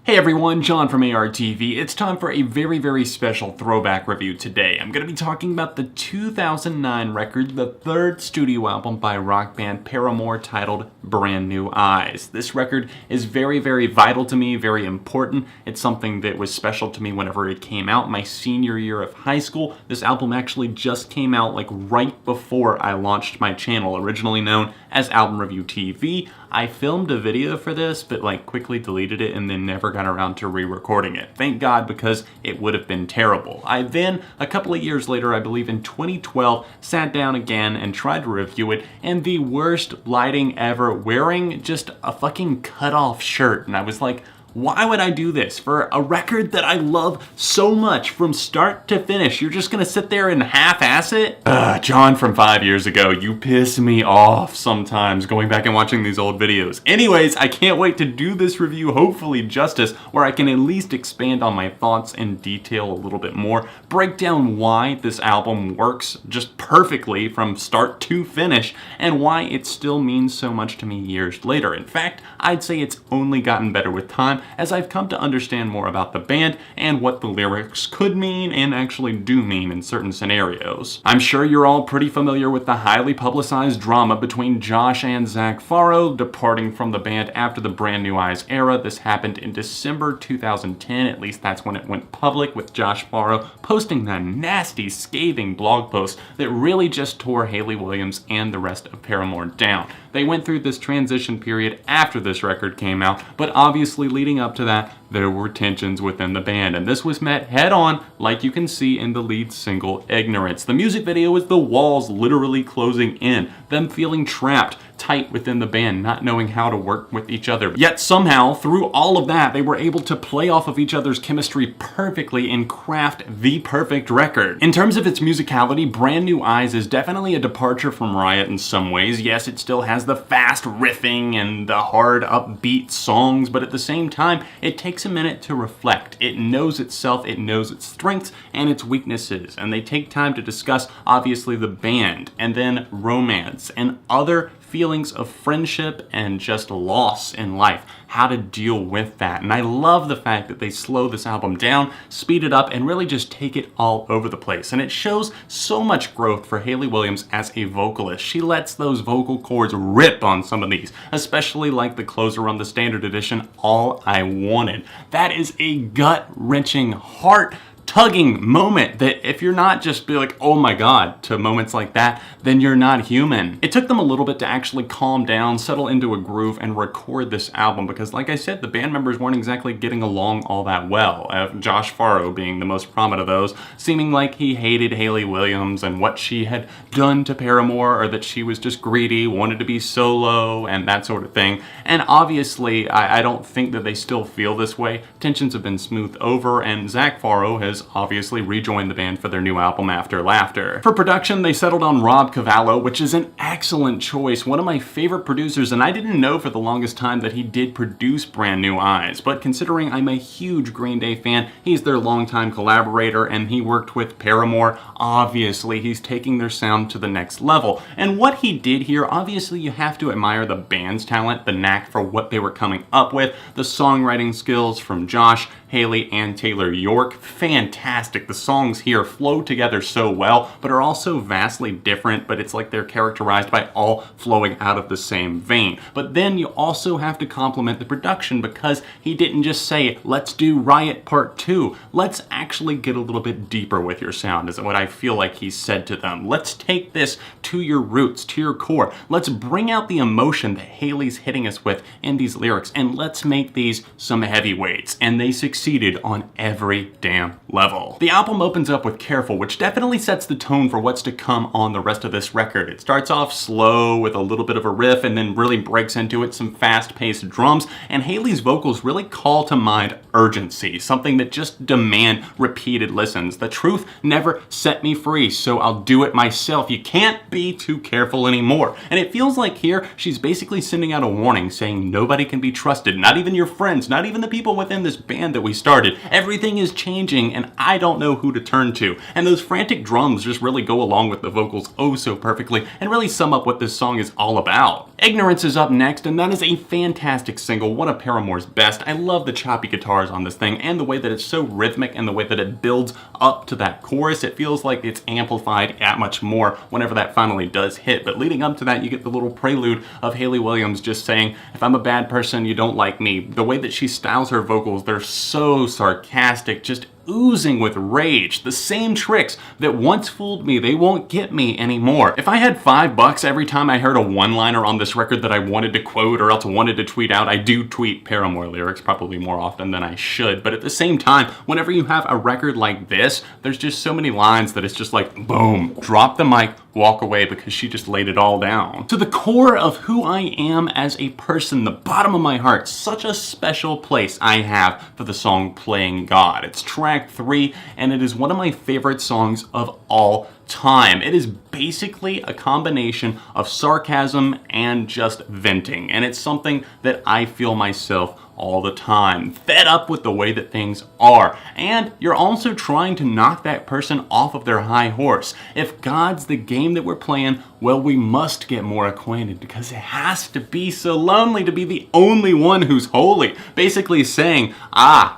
Hey everyone, John from ARTV. It's time for a very special throwback review today. I'm going to be talking about the 2009 record, the third studio album by rock band Paramore titled Brand New Eyes. This record is very vital to me, very important. It's something that was special to me whenever it came out, my senior year of high school. This album actually just came out like right before I launched my channel, originally known as Album Review TV. I filmed a video for this, but quickly deleted it and then never got around to re-recording it. Thank God, because it would have been terrible. I then, a couple of years later, I believe in 2012, sat down again and tried to review it, and the worst lighting ever, wearing just a fucking cut-off shirt. And I was like, why would I do this? For a record that I love so much from start to finish, you're just gonna sit there and half-ass it? John from 5 years ago, you piss me off sometimes going back and watching these old videos. Anyways, I can't wait to do this review, hopefully justice, where I can at least expand on my thoughts in detail a little bit more, break down why this album works just perfectly from start to finish, and why it still means so much to me years later. In fact, I'd say it's only gotten better with time, as I've come to understand more about the band and what the lyrics could mean and actually do mean in certain scenarios. I'm sure you're all pretty familiar with the highly publicized drama between Josh and Zach Farro departing from the band after the Brand New Eyes era. This happened in December 2010, at least that's when it went public, with Josh Farro posting that nasty, scathing blog post that really just tore Hayley Williams and the rest of Paramore down. They went through this transition period after this record came out, but obviously leading up to that, there were tensions within the band, and this was met head-on, like you can see in the lead single, Ignorance. The music video is the walls literally closing in, them feeling trapped, tight within the band, not knowing how to work with each other. Yet somehow, through all of that, they were able to play off of each other's chemistry perfectly and craft the perfect record. In terms of its musicality, Brand New Eyes is definitely a departure from Riot in some ways. Yes, it still has the fast riffing and the hard upbeat songs, but at the same time, it takes a minute to reflect. It knows itself, it knows its strengths and its weaknesses, and they take time to discuss, obviously, the band, and then romance, and other feelings of friendship and just loss in life, how to deal with that. And I love the fact that they slow this album down, speed it up, and really just take it all over the place. And it shows so much growth for Hayley Williams as a vocalist. She lets those vocal cords rip on some of these, especially like the closer on the standard edition, All I Wanted. That is a gut-wrenching, heart-tugging moment that if you're not just be like, oh my god, to moments like that, then you're not human. It took them a little bit to actually calm down, settle into a groove, and record this album because, like I said, the band members weren't exactly getting along all that well. Josh Farro being the most prominent of those, seeming like he hated Hayley Williams and what she had done to Paramore, or that she was just greedy, wanted to be solo, and that sort of thing. And obviously, I don't think that they still feel this way. Tensions have been smoothed over, and Zach Farro has obviously rejoined the band for their new album After Laughter. For production, they settled on Rob Cavallo, which is an excellent choice, one of my favorite producers, and I didn't know for the longest time that he did produce Brand New Eyes, but considering I'm a huge Green Day fan, he's their longtime collaborator, and he worked with Paramore. Obviously, he's taking their sound to the next level, and what he did here, obviously you have to admire the band's talent, the knack for what they were coming up with, the songwriting skills from Josh, Hayley, and Taylor York. Fantastic. The songs here flow together so well, but are also vastly different, but it's like they're characterized by all flowing out of the same vein. But then you also have to compliment the production, because he didn't just say, let's do Riot Part 2. Let's actually get a little bit deeper with your sound, is what I feel like he said to them. Let's take this to your roots, to your core. Let's bring out the emotion that Hayley's hitting us with in these lyrics, and let's make these some heavyweights. And they succeeded on every damn level. The album opens up with Careful, which definitely sets the tone for what's to come on the rest of this record. It starts off slow with a little bit of a riff and then really breaks into it, some fast-paced drums, and Hayley's vocals really call to mind urgency, something that just demand repeated listens. The truth never set me free, so I'll do it myself. You can't be too careful anymore. And it feels like here she's basically sending out a warning saying nobody can be trusted, not even your friends, not even the people within this band that we we started. Everything is changing and I don't know who to turn to. And those frantic drums just really go along with the vocals oh so perfectly and really sum up what this song is all about. Ignorance is up next, and that is a fantastic single, one of Paramore's best. I love the choppy guitars on this thing and the way that it's so rhythmic and the way that it builds up to that chorus. It feels like it's amplified that much more whenever that finally does hit. But leading up to that, you get the little prelude of Hayley Williams just saying, if I'm a bad person, you don't like me. The way that she styles her vocals, they're so sarcastic, just oozing with rage. The same tricks that once fooled me, they won't get me anymore. If I had $5 every time I heard a one-liner on this record that I wanted to quote or else wanted to tweet out, I do tweet Paramore lyrics probably more often than I should, but at the same time, whenever you have a record like this, there's just so many lines that it's just like, boom, drop the mic, walk away, because she just laid it all down. To the core of who I am as a person, the bottom of my heart, such a special place I have for the song Playing God. It's track 3, and it is one of my favorite songs of all time. It is basically a combination of sarcasm and just venting, and it's something that I feel myself all the time. Fed up with the way that things are. And you're also trying to knock that person off of their high horse. If God's the game that we're playing, well, we must get more acquainted because it has to be so lonely to be the only one who's holy. Basically saying,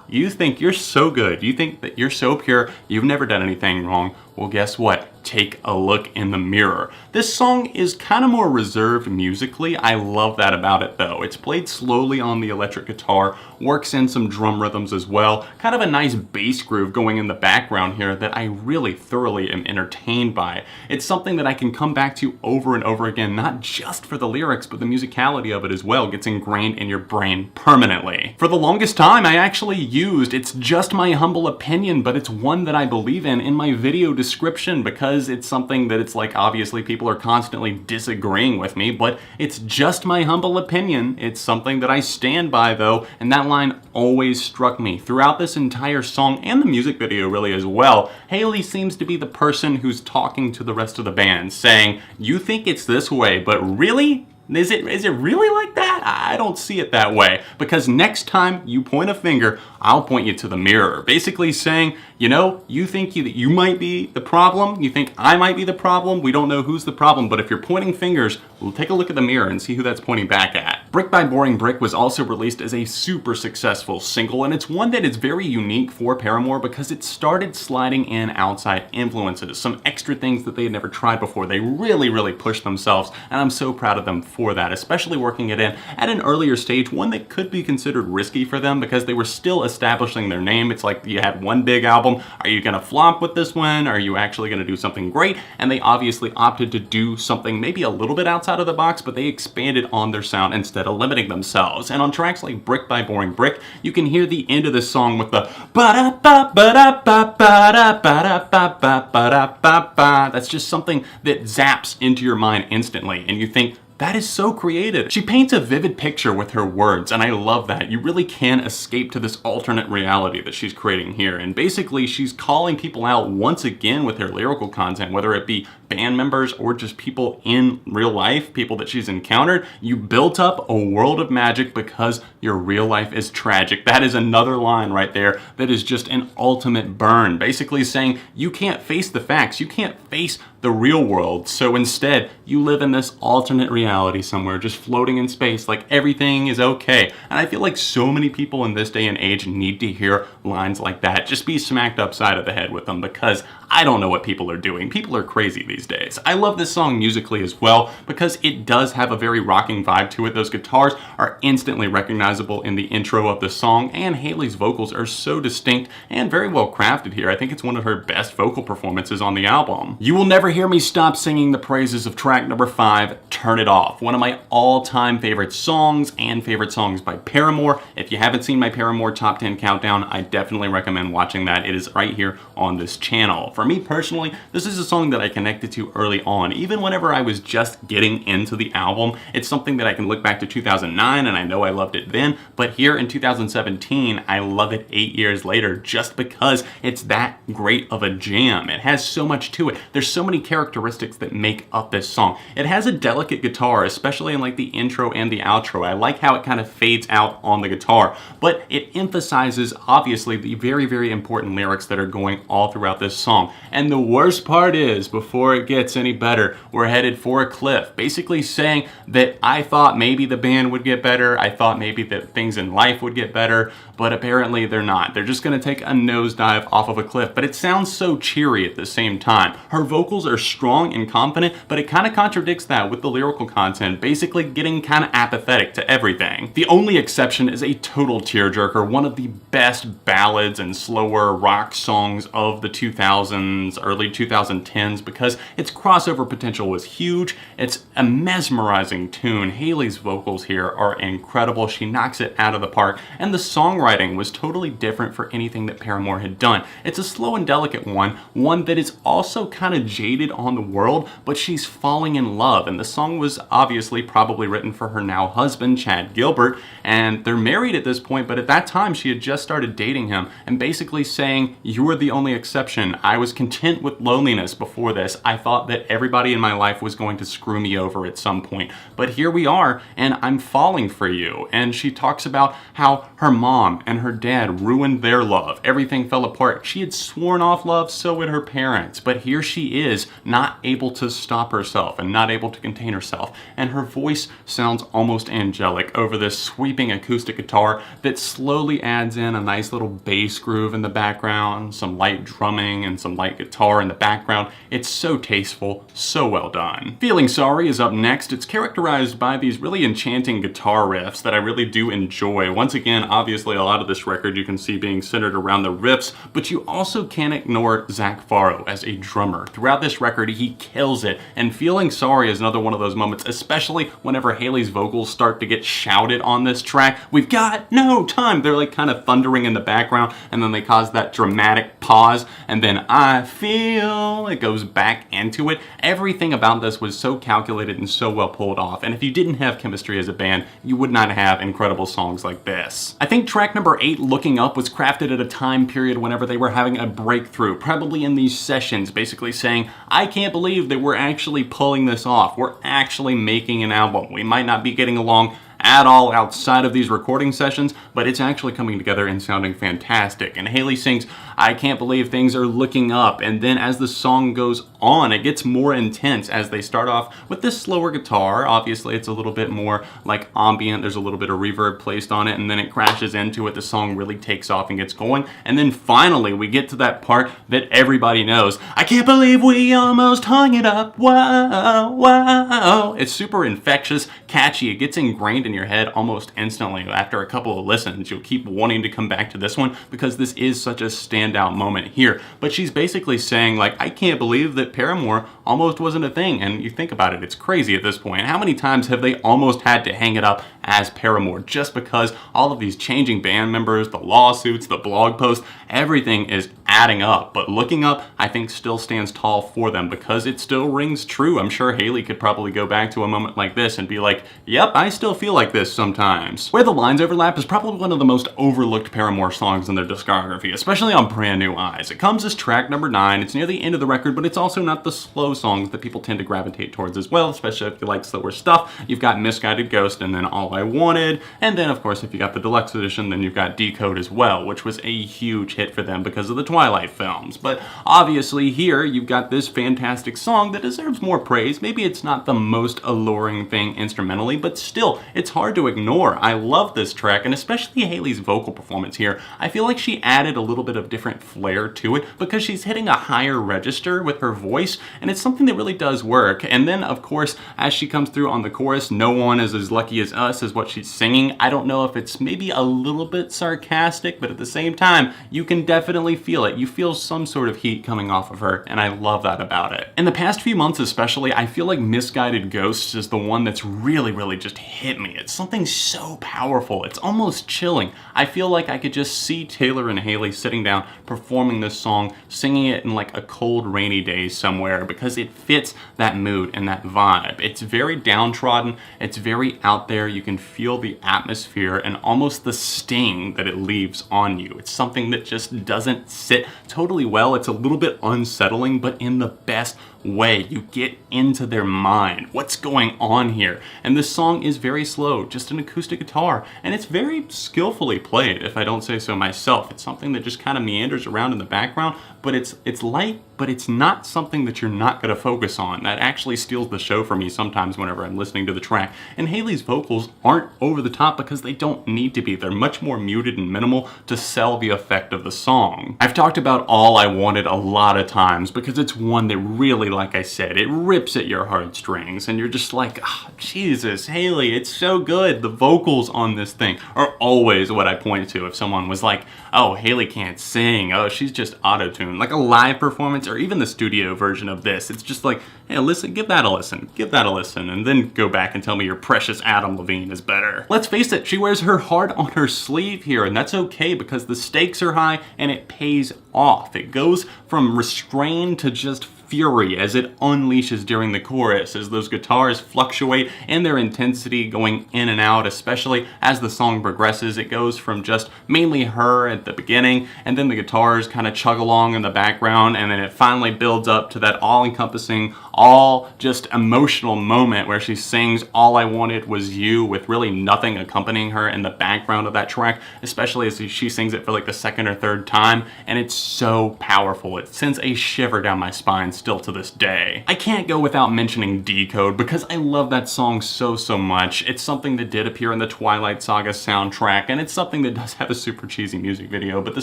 you think you're so good. You think that you're so pure. You've never done anything wrong. Well, guess what? Take a look in the mirror. This song is kind of more reserved musically. I love that about it though. It's played slowly on the electric guitar, works in some drum rhythms as well, kind of a nice bass groove going in the background here that I really thoroughly am entertained by. It's something that I can come back to over and over again, not just for the lyrics, but the musicality of it as well gets ingrained in your brain permanently. For the longest time, I actually used "It's Just My Humble Opinion," but it's one that I believe in my video description because it's something that it's like obviously people are constantly disagreeing with me, but it's just my humble opinion. It's something that I stand by though, and that line always struck me throughout this entire song and the music video really as well. Hayley seems to be the person who's talking to the rest of the band saying, you think it's this way, but really? Is it really like that? I don't see it that way, because next time you point a finger, I'll point you to the mirror. Basically saying, you think that you might be the problem, you think I might be the problem, we don't know who's the problem, but if you're pointing fingers, we'll take a look at the mirror and see who that's pointing back at. Brick by Boring Brick was also released as a super successful single, and it's one that is very unique for Paramore because it started sliding in outside influences, some extra things that they had never tried before. They really pushed themselves, and I'm so proud of them for that, especially working it in at an earlier stage, one that could be considered risky for them because they were still establishing their name. It's like you had one big album. Are you gonna flop with this one? Are you actually gonna do something great? And they obviously opted to do something maybe a little bit outside of the box, but they expanded on their sound instead of limiting themselves. And on tracks like Brick by Boring Brick, you can hear the end of the song with the ba-da-ba-ba-da-ba-ba-da-ba-ba-ba-da-ba-ba. That's just something that zaps into your mind instantly, and you think, that is so creative. She paints a vivid picture with her words, and I love that. You really can escape to this alternate reality that she's creating here. And basically, she's calling people out once again with her lyrical content, whether it be band members or just people in real life, people that she's encountered. You built up a world of magic because your real life is tragic. That is another line right there that is just an ultimate burn. Basically saying, you can't face the facts. You can't face the real world. So instead, you live in this alternate reality somewhere, just floating in space, like everything is okay. And I feel like so many people in this day and age need to hear lines like that. Just be smacked upside of the head with them, because I don't know what people are doing. People are crazy these days. I love this song musically as well because it does have a very rocking vibe to it. Those guitars are instantly recognizable in the intro of the song, and Hayley's vocals are so distinct and very well crafted here. I think it's one of her best vocal performances on the album. You will never hear me stop singing the praises of track number 5, Turn It Off, one of my all-time favorite songs and favorite songs by Paramore. If you haven't seen my Paramore Top 10 Countdown, I definitely recommend watching that. It is right here on this channel. For me personally, this is a song that I connected to early on. Even whenever I was just getting into the album, it's something that I can look back to 2009 and I know I loved it then, but here in 2017, I love it 8 years later just because it's that great of a jam. It has so much to it. There's so many characteristics that make up this song. It has a delicate guitar, especially in like the intro and the outro. I like how it kind of fades out on the guitar, but it emphasizes obviously the very, very important lyrics that are going all throughout this song. And the worst part is, before it gets any better, we're headed for a cliff, basically saying that I thought maybe the band would get better, I thought maybe that things in life would get better, but apparently they're not. They're just gonna take a nosedive off of a cliff, but it sounds so cheery at the same time. Her vocals are strong and confident, but it kind of contradicts that with the lyrical content, basically getting kind of apathetic to everything. The only exception is a total tearjerker, one of the best ballads and slower rock songs of the 2000s, early 2010s, because its crossover potential was huge. It's a mesmerizing tune. Hayley's vocals here are incredible. She knocks it out of the park, and the songwriting was totally different for anything that Paramore had done. It's a slow and delicate one that is also kind of jaded on the world, but she's falling in love, and the song was obviously probably written for her now husband, Chad Gilbert, and they're married at this point, but at that time she had just started dating him, and basically saying, "You were the only exception. I was content with loneliness before this. I thought that everybody in my life was going to screw me over at some point, but here we are, and I'm falling for you." And she talks about how her mom and her dad ruined their love. Everything fell apart. She had sworn off love, so would her parents, but here she is, not able to stop herself and not able to contain herself, and her voice sounds almost angelic over this sweeping acoustic guitar that slowly adds in a nice little bass groove in the background, some light drumming and some light guitar in the background. It's so tasteful, so well done. Feeling Sorry is up next. It's characterized by these really enchanting guitar riffs that I really do enjoy. Once again, obviously a lot of this record you can see being centered around the riffs, but you also can't ignore Zach Farro as a drummer. Throughout this record, he kills it, and Feeling Sorry is another one of those moments, especially whenever Hayley's vocals start to get shouted on this track. We've got no time. They're like kind of thundering in the background, and then they cause that dramatic pause, and then I feel it goes back into it. Everything about this was so calculated and so well pulled off, and if you didn't have chemistry as a band, you would not have incredible songs like this. I think track number 8, Looking Up, was crafted at a time period whenever they were having a breakthrough, probably in these sessions, basically saying, I can't believe that we're actually pulling this off. We're actually making an album. We might not be getting along at all outside of these recording sessions, but it's actually coming together and sounding fantastic. And Hayley sings, I can't believe things are looking up, and then as the song goes on, it gets more intense as they start off with this slower guitar. Obviously it's a little bit more like ambient, there's a little bit of reverb placed on it, and then it crashes into it. The song really takes off and gets going, and then finally we get to that part that everybody knows. I can't believe we almost hung it up, whoa, whoa. It's super infectious, catchy, it gets ingrained in your head almost instantly. After a couple of listens, you'll keep wanting to come back to this one because this is such a standout moment here. But she's basically saying, like, I can't believe that Paramore almost wasn't a thing. And you think about it, it's crazy at this point. How many times have they almost had to hang it up as Paramore just because all of these changing band members, the lawsuits, the blog posts, everything is adding up. But Looking Up, I think, still stands tall for them because it still rings true. I'm sure Hayley could probably go back to a moment like this and be like, yep, I still feel like this sometimes. Where the Lines Overlap is probably one of the most overlooked Paramore songs in their discography, especially on Brand New Eyes. It comes as track number 9. It's near the end of the record, but it's also not the slow songs that people tend to gravitate towards as well, especially if you like slower stuff. You've got Misguided Ghost and then All I Wanted, and then of course if you got the deluxe edition, then you've got Decode as well, which was a huge hit for them because of the Twilight films. But obviously here you've got this fantastic song that deserves more praise. Maybe it's not the most alluring thing instrumentally, but still, it's hard to ignore. I love this track, and especially Hayley's vocal performance here. I feel like she added a little bit of different flair to it because she's hitting a higher register with her voice, and it's something something that really does work. And then, of course, as she comes through on the chorus, no one is as lucky as us is what she's singing. I don't know if it's maybe a little bit sarcastic, but at the same time, you can definitely feel it. You feel some sort of heat coming off of her, and I love that about it. In the past few months especially, I feel like Misguided Ghosts is the one that's really just hit me. It's something so powerful. It's almost chilling. I feel like I could just see Taylor and Haley sitting down performing this song, singing it in like a cold rainy day somewhere, because it fits that mood and that vibe. It's very downtrodden, it's very out there. You can feel the atmosphere and almost the sting that it leaves on you. It's something that just doesn't sit totally well. It's a little bit unsettling, but in the best way. You get into their mind. What's going on here? And this song is very slow, just an acoustic guitar, and it's very skillfully played, if I don't say so myself. It's something that just kind of meanders around in the background, but it's light, but it's not something that you're not going to focus on. That actually steals the show for me sometimes whenever I'm listening to the track. And Haley's vocals aren't over the top because they don't need to be. They're much more muted and minimal to sell the effect of the song. I've talked about All I Wanted a lot of times because it's one that really, like I said, it rips at your heartstrings, and you're just like, oh, Jesus, Haley, it's so good. The vocals on this thing are always what I point to if someone was like, oh, Haley can't sing, oh, she's just auto-tuned. Like a live performance or even the studio version of this, it's just like, hey, listen, give that a listen, and then go back and tell me your precious Adam Levine is better. Let's face it, she wears her heart on her sleeve here, and that's okay because the stakes are high and it pays off. It goes from restrained to just fury as it unleashes during the chorus, as those guitars fluctuate in their intensity, going in and out, especially as the song progresses. It goes from just mainly her at the beginning, and then the guitars kind of chug along in the background, and then it finally builds up to that all-encompassing, all just emotional moment where she sings All I Wanted Was You with really nothing accompanying her in the background of that track, especially as she sings it for like the second or third time, and it's so powerful. It sends a shiver down my spine still to this day. I can't go without mentioning Decode because I love that song so much. It's something that did appear in the Twilight Saga soundtrack, and it's something that does have a super cheesy music video, but the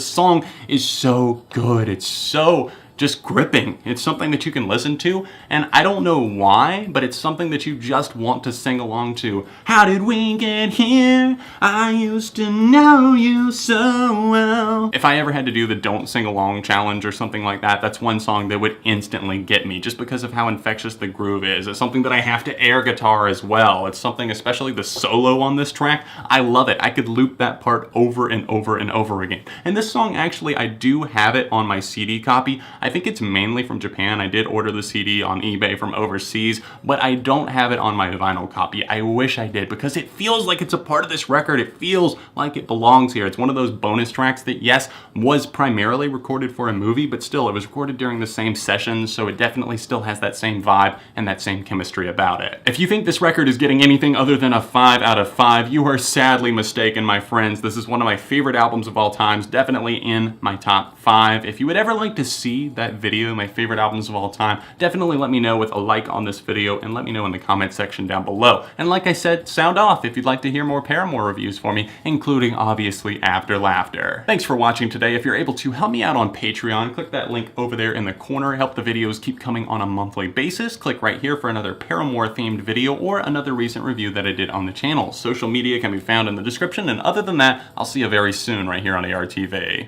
song is so good. It's so just gripping. It's something that you can listen to, and I don't know why, but it's something that you just want to sing along to. How did we get here? I used to know you so well. If I ever had to do the don't sing along challenge or something like that, that's one song that would instantly get me just because of how infectious the groove is. It's something that I have to air guitar as well. It's something, especially the solo on this track, I love it. I could loop that part over and over again. And this song, actually, I do have it on my CD copy. I think it's mainly from Japan. I did order the CD on eBay from overseas, but I don't have it on my vinyl copy. I wish I did because it feels like it's a part of this record. It feels like it belongs here. It's one of those bonus tracks that, yes, was primarily recorded for a movie, but still, it was recorded during the same sessions, so it definitely still has that same vibe and that same chemistry about it. If you think this record is getting anything other than a 5 out of 5, you are sadly mistaken, my friends. This is one of my favorite albums of all times, definitely in my top 5. If you would ever like to see that video, my favorite albums of all time, definitely let me know with a like on this video and let me know in the comment section down below. And like I said, sound off if you'd like to hear more Paramore reviews for me, including obviously After Laughter. Thanks for watching today. If you're able to, help me out on Patreon. Click that link over there in the corner. Help the videos keep coming on a monthly basis. Click right here for another Paramore themed video or another recent review that I did on the channel. Social media can be found in the description, and other than that, I'll see you very soon right here on ARTV.